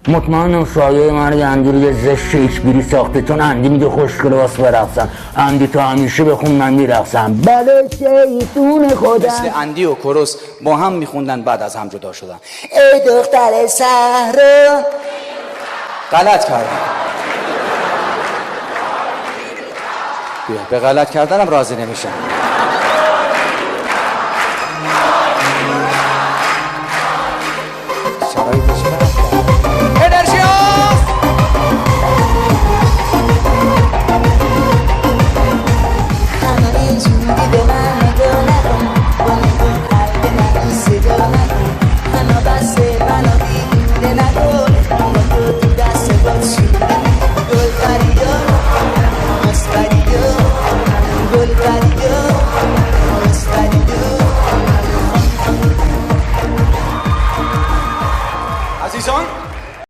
مطمئنم شایعه من رو اندی رو یه زشت شیکسپیری ساخته، چون اندی میگه خوشگله واسه برقصم. اندی تو همیشه بخون من میرقصم. بله شیطون خودم. مثل اندی و کروس با هم میخوندن بعد از هم جدا شدن. ای دختر صحرا. غلط کردم. به غلط کردنم راضی نمیشم.